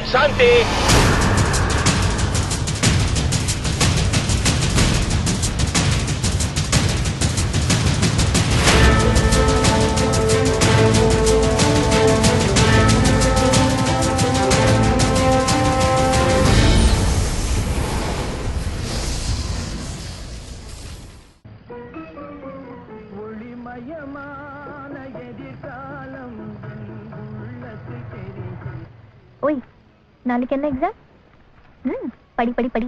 that Shanti. ओए नाளைக்கு என்ன exam படி படி படி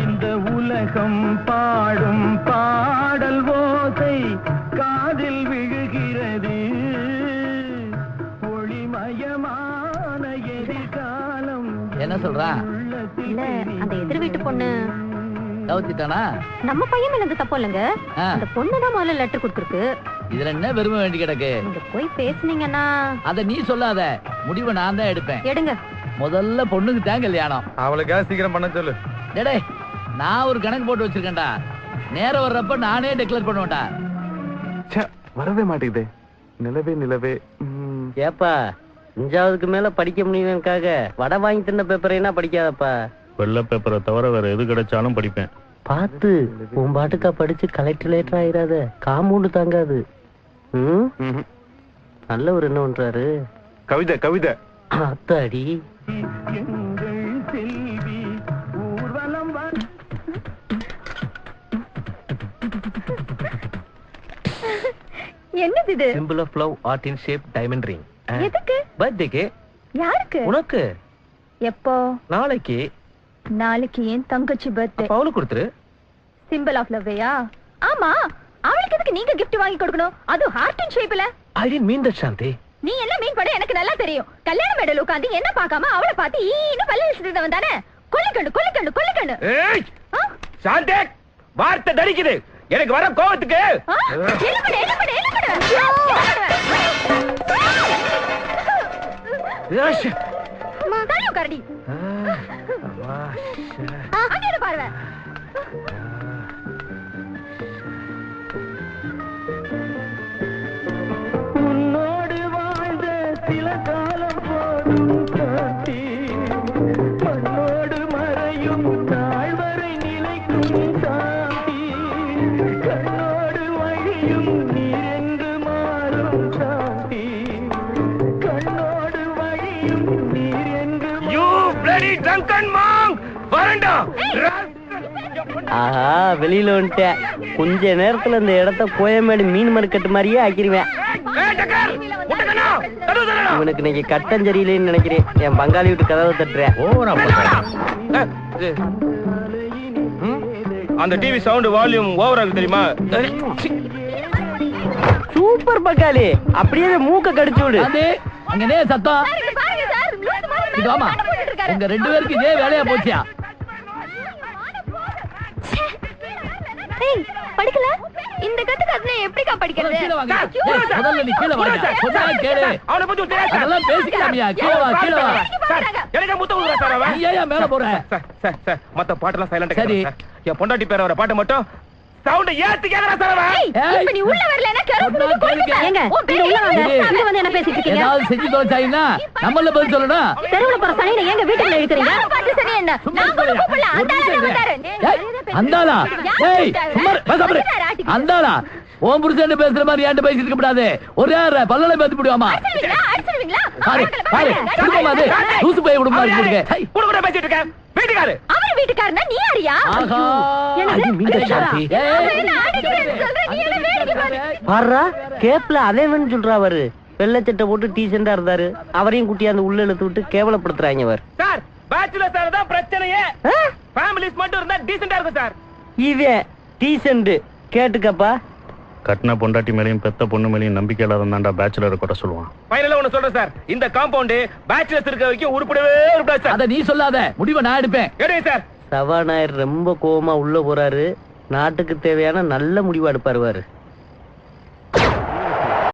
இந்த உலகம் பாடும் பாடல் ஓசை காதில் விழுகிறது ஒளிமயமான எதிர்காலம் என்ன சொல்றா இல்ல அந்த எதிர் வீட்டு பொண்ணு கவுத்திட்டானா நம்ம பையன் மேல எந்த தப்பு இல்லங்க அந்த பொண்ணு தான் முதல்ல லெட்டர் கொடுத்திருக்கு இதுல என்ன பெருமை வேண்டி கிடக்கு நீங்க போய் பேசுனீங்கன்னா அத நீ சொல்லாத முடிவை நான் தான் எடுப்பேன் எடுங்க முதல்ல பொண்ணுக்கு தான் கல்யாணம் அவளுக்காக சீக்கிரம் பண்ண சொல்லு டேய் நான் ஒரு கணக்கு போட்டு வச்சிருக்கேன்டா நேரம் வர்றப்ப நானே டிக்ளேர் பண்ணுவேன்டா வரவே மாட்டேங்குதே நிலவே நிலவே ஏப்பா 5வதுக்கு மேல படிக்க முடியலனுக்காக வடை வாங்கி தின்ன பேப்பரைனா படிக்காதப்பா வெள்ளை பேப்பரை தவிர வேற எது கிடைச்சாலும் படிப்பேன் பார்த்து உன் பாட்டுக்கா படிச்சு கலெக்டர் லேட்டர் ஆயிராத காம்பவுண்டு தாங்காது நல்லவர் என்ன பண்றாரு கவிதை கவிதை அத்தாடி என்னது இது Symbol of love, art in shape, diamond ring. எதுக்கு பர்த்டேக்கு யாருக்கு உனக்கு எப்போ நாளைக்கு நாளைக்கு என் தங்கச்சி பர்த்டே அவளுக்கு கொடுத்துரு. சிம்பிள் ஆஃப் லவ்வையா ஆமா அவளுக்கு எதுக்கு நீங்க gift வாங்கி கொடுக்கணும் அது ஹார்ட் இன் ஷேப்ல I didn't mean that, Shanti. நீ என்ன மீன் பண்ண எனக்கு நல்லா தெரியும் கல்யாண மேடையில உட்கார்ந்து என்ன பார்க்காம அவளை பார்த்து ஈன்னு பல்ல இழுத்துட்டு வந்தானே கொல்லிக்கண்டு கொல்லிக்கண்டு கொல்லிக்கண்டு ஏய் சாந்தே வார்த்தை தடிக்குது எனக்கு வர கோவத்துக்கு எழுப்படு எழுப்படு எழுப்படு தாயோ கரடி அங்க பாருங்க உன்னோடு வாழ்ந்த சில காலம் போதும் காட்டி மண்ணோடு மறையும் நாள் வரை நிலைக்கும் சாந்தி கண்ணோடு வழியும் நீரென்று மாறும் சாந்தி கண்ணோடு வழியும் நீரென்று யூ bloody drunken monk வரண்டா ஆஹா வெளியில வந்துட்டேன் கொஞ்ச நேரத்துல இந்த இடத்த கோயமேடு மீன் மார்க்கெட் மாதிரியே ஆக்கிருவேன் இவனுக்கு நீங்க கட்டம் சரியில்லைன்னு நினைக்கிறேன் என் பங்காளி வீட்டு கதவை தட்டுறேன் அந்த டிவி சவுண்ட் வால்யூம் ஓவரா இருக்கு தெரியுமா சூப்பர் பங்காளி அப்படியே மூக்க கடிச்சு விடு அங்கனே சத்தம் இது ஆமா உங்க 2 பேருக்கு இதே வேலையா போச்சியா ஏய் படிக்கல இந்த கத்துக்கு அதுல எப்படிக்கா படிக்கிறது முதல்ல நீ கீழ வாங்க முதல்ல கேளு அவளை பத்தி தெரியாது அதெல்லாம் பேசிக்கலாமியா கீழ வா கீழ வா எனக்கு முத்த ஊதுறா சார் அவன் நீ ஏன் மேல போற சார் மத்த பாட்டெல்லாம் சைலண்டா சரி. என் பொண்டாட்டி பேர வர பாட்டு மட்டும் சவுண்ட் ஏத்தி கேக்குறா சார் அவன் இப்ப நீ உள்ள வரலனா கருப்பு கொல்லுங்க ஏங்க நீங்க உள்ள வாங்க இங்க வந்து என்ன பேசிட்டு இருக்கீங்க ஏதாவது செஞ்சு தொலைச்சாயினா நம்மள பதில் சொல்லணும் தெருவுல போற சனியை எங்க வீட்டுக்குள்ள இழுக்குறீங்க பாத்து சனி என்ன நான் கூட கூப்பிடல அந்தாளா வந்தாரு அந்தாளா ஏய் சும்மா பேசாம அந்தாளா ஓம் புருஷன் பேசுற மாதிரி ஏன்ட பேசிட்டு இருக்க கூடாது ஒரே பல்லல பேசி விடுவாமா அடிச்சுடுவீங்களா பாரு பாரு சும்மா அது லூசு போய் விடுமா இருக்கு கூட கூட பேசிட்டு இருக்க வீட்டுக்காரு அவர் வீட்டுக்காரனா நீ யாரியா ஆஹா அது மீண்ட சாந்தி ஏய் பாருடா கேப்ல அதேவன் சொல்றா அவரு வெள்ளச்சட்டை போட்டு டீசெண்டா இருந்தாரு அவரையும் குட்டி அந்த உள்ள இழுத்து விட்டு கேவலப்படுத்துறாங்க அவர் சார் பேச்சுலர் சார் தான் பிரச்சனையே ஃபேமிலிஸ் மட்டும் இருந்தா டீசென்ட்டா இருக்கும் சார் இவன் டீசெண்ட் கேட்டுக்கப்பா கட்டின பொண்டாட்டி மேலையும் பெத்த பொண்ணு மேலையும் நம்பிக்கை இல்லாத தாண்டா பேச்சுலரை கூட சொல்லுவான் ஃபைனலா ஒன்னு சொல்றேன் சார் இந்த காம்பவுண்ட் பேச்சுலர்ஸ் இருக்க வரைக்கும் உருப்படவே உருப்படாது சார் அத நீ சொல்லாத முடிவை நான் எடுப்பேன் எடுங்க சார் சபாநாயகர் ரொம்ப கோவமா உள்ள போறாரு நாட்டுக்கு தேவையான நல்ல முடிவு எடுப்பாரு